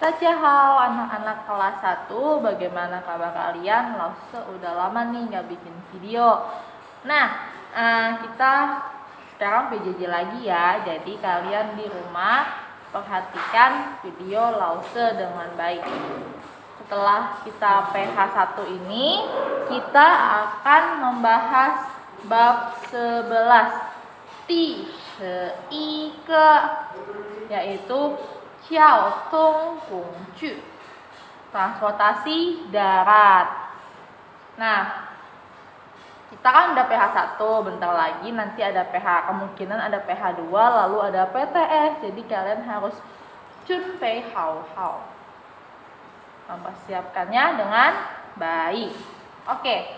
Hao, anak-anak kelas 1, bagaimana kabar kalian? Lause udah lama nih nggak bikin video. Nah, kita sekarang PJJ lagi ya. Jadi kalian di rumah perhatikan video Lause dengan baik. Setelah kita PH 1 ini, kita akan membahas bab 11 Ti Shi Yi Ge, yaitu Xiao Tong Gong Ju, transportasi darat. Nah, kita kan udah PH 1, bentar lagi nanti ada PH, kemungkinan ada PH 2, lalu ada PTS. Jadi kalian harus junpei hao hao, mempersiapkannya dengan baik. Oke.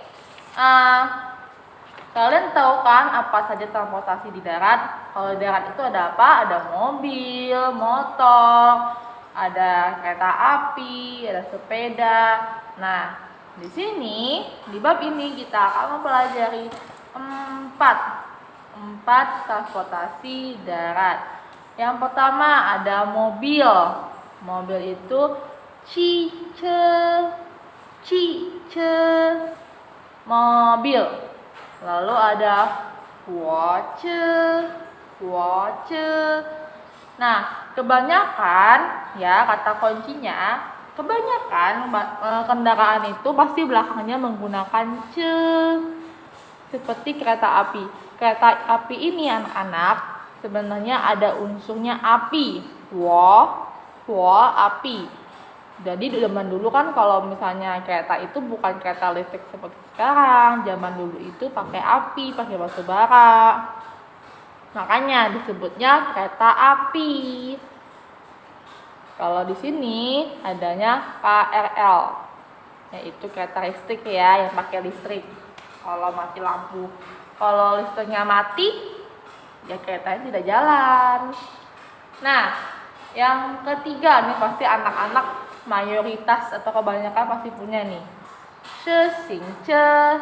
Kalian tahu kan apa saja transportasi di darat? Kalau di darat itu ada apa? Ada mobil, motor, ada kereta api, ada sepeda. Nah, di sini di bab ini kita akan mempelajari empat transportasi darat. Yang pertama ada mobil. Mobil itu chi che, mobil. Lalu ada huoce. Nah, kebanyakan ya kata kuncinya, kebanyakan kendaraan itu pasti belakangnya menggunakan ce. Seperti kereta api. Kereta api ini anak-anak sebenarnya ada unsurnya api. Wo api. Jadi zaman dulu kan kalau misalnya kereta itu bukan kereta listrik seperti sekarang. Zaman dulu itu pakai api, pakai batu bara. Makanya disebutnya kereta api. Kalau di sini adanya KRL, yaitu kereta listrik ya, yang pakai listrik. Kalau mati lampu, kalau listriknya mati, ya keretanya tidak jalan. Nah, yang ketiga nih pasti anak-anak mayoritas atau kebanyakan pasti punya nih. Ce xing ce,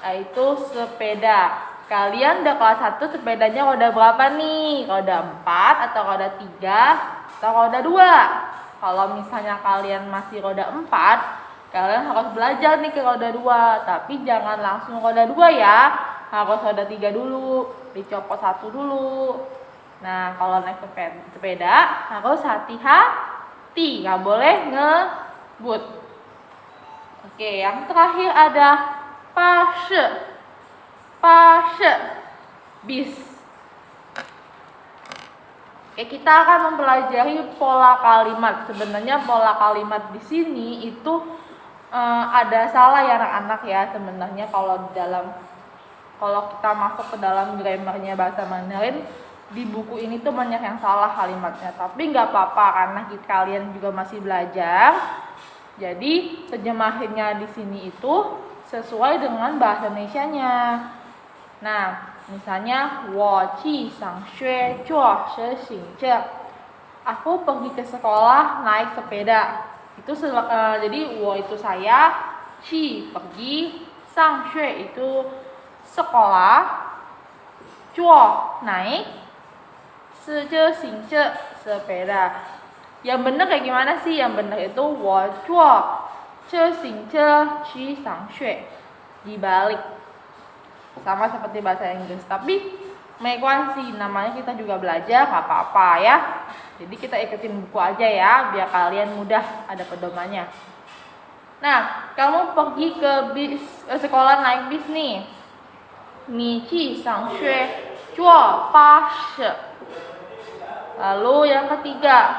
yaitu sepeda. Kalian udah kelas 1, sepedanya roda berapa nih? Roda 4 atau roda 3 atau roda 2? Kalau misalnya kalian masih roda 4, kalian harus belajar nih ke roda 2. Tapi jangan langsung roda 2 ya. Harus roda 3 dulu, dicopot 1 dulu. Nah, kalau naik sepeda harus hati-hati, nggak boleh ngebut. Oke, yang terakhir ada pashe bis. Oke, kita akan mempelajari pola kalimat. Sebenarnya pola kalimat di sini itu ada salah ya anak-anak ya. Sebenarnya kalau kita masuk ke dalam grammarnya bahasa Mandarin, di buku ini tuh banyak yang salah kalimatnya, tapi nggak apa-apa karena kalian juga masih belajar. Jadi terjemahannya di sini itu sesuai dengan bahasa Indonesianya. Nah, misalnya wo qi sang xue zuo she xing ce, aku pergi ke sekolah naik sepeda. Itu jadi wo itu saya, qi pergi, sang xue itu sekolah, zuo naik, se xing ce sepeda. Yang benar kayak gimana sih? Yang benar itu wo zuo ce xing ce qi sang xue. Dibalik. Sama seperti bahasa Inggris, tapi sih namanya kita juga belajar, gak apa-apa ya. Jadi kita ikutin buku aja ya, biar kalian mudah ada pedomannya. Nah, kamu pergi ke sekolah naik bis nih. Ni qi sang xue zuo ba shi. Lalu yang ketiga,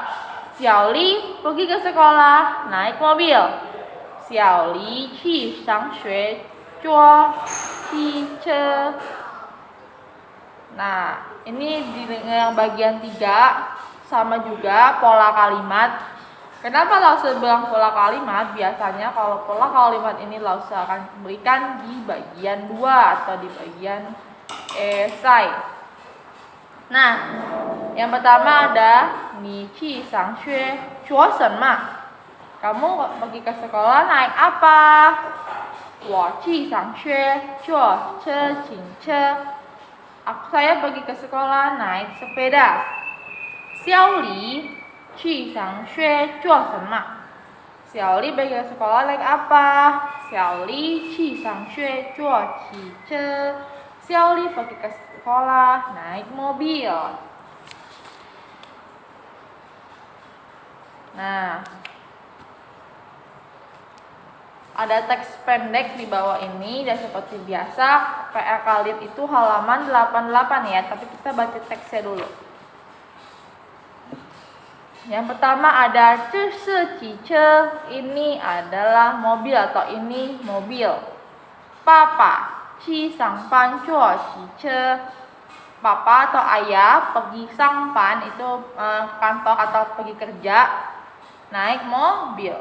Xiaoli pergi ke sekolah naik mobil. Xiaoli qi sang xue zuo qi ce. Nah, ini di yang bagian 3 sama juga pola kalimat. Kenapa Lause bilang pola kalimat? Biasanya kalau pola kalimat ini Lause akan berikan di bagian 2 atau di bagian esai. Nah, yang pertama ada ni qi sang xue zuo shenma. Kamu pergi ke sekolah naik apa? Wo qi sang xue zuo ce xing ce. Saya pergi ke sekolah naik sepeda. 小李去上学做什么？小李pergi ke sekolah naik apa? 小李去上学坐汽车。小李pergi ke sekolah naik mobil. Nah, ada teks pendek di bawah ini dan seperti biasa PR kalian itu halaman 88 ya, tapi kita baca teksnya dulu. Yang pertama ada 这是汽车, ini adalah mobil atau ini mobil. Papa 去上班坐汽车. Papa atau ayah pergi sangpan itu kantor atau pergi kerja naik mobil.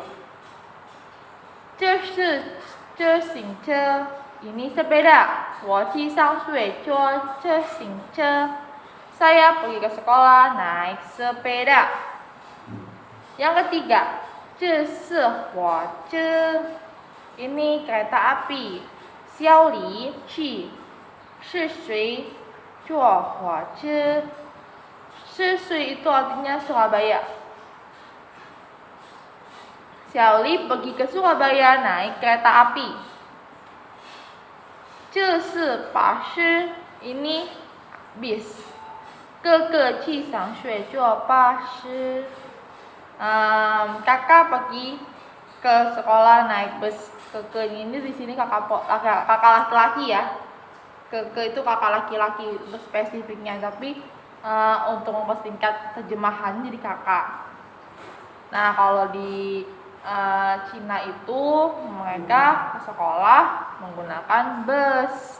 这行车, ini sepeda. 我去上学坐这行车. Saya pergi ke sekolah naik sepeda. Yang ketiga, 这是火车, ini kereta api. 小李去是谁坐火车? 是谁 itu artinya Surabaya. Xiaoli pergi ke Surabaya naik kereta api. 这是巴士, ini bis. 哥哥去上学坐巴士. Kakak pergi ke sekolah naik bus. Keke ini di sini kakak laki-laki ya. Keke itu kakak laki-laki untuk spesifiknya, tapi untuk mempersingkat terjemahan jadi kakak. Nah, kalau di Cina itu mereka ke sekolah menggunakan bus.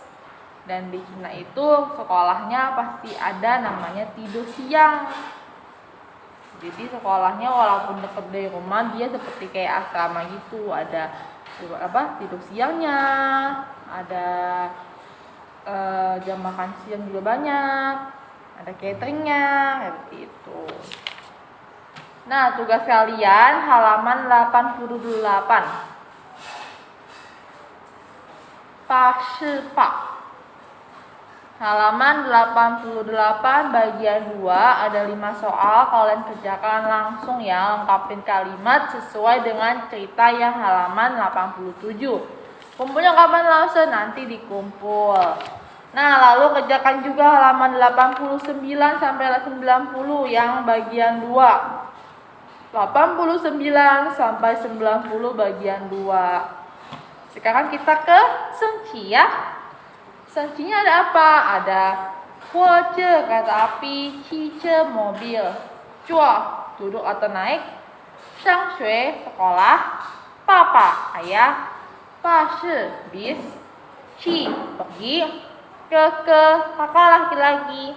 Dan di Cina itu sekolahnya pasti ada namanya tidur siang. Jadi sekolahnya walaupun dekat dari rumah dia seperti kayak asrama gitu, ada tidur siangnya, ada jam makan siang juga banyak, ada cateringnya, seperti itu. Nah, tugas kalian halaman 88. Pak. Halaman 88 bagian 2 ada 5 soal, kalian kerjakan langsung ya, lengkapin kalimat sesuai dengan cerita yang halaman 87. Kumpulnya kapan langsung? Nanti dikumpul. Nah, lalu kerjakan juga halaman 89 sampai 90 yang bagian 2. 89 sampai 90 bagian 2. Sekarang kita ke senci ya. Sencinya ada apa? Ada huoce kereta api, cice mobil, cuo duduk atau naik, shangxue sekolah, papa ayah, pashi bis, ci pergi, keke kakak laki-laki,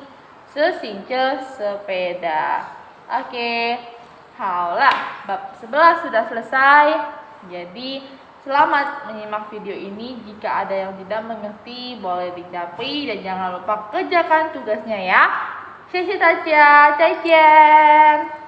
sesingce sepeda. Oke, haulah, bab 11 sudah selesai. Jadi selamat menyimak video ini. Jika ada yang tidak mengerti boleh dicapri dan jangan lupa kerjakan tugasnya ya. 谢谢大家，再见。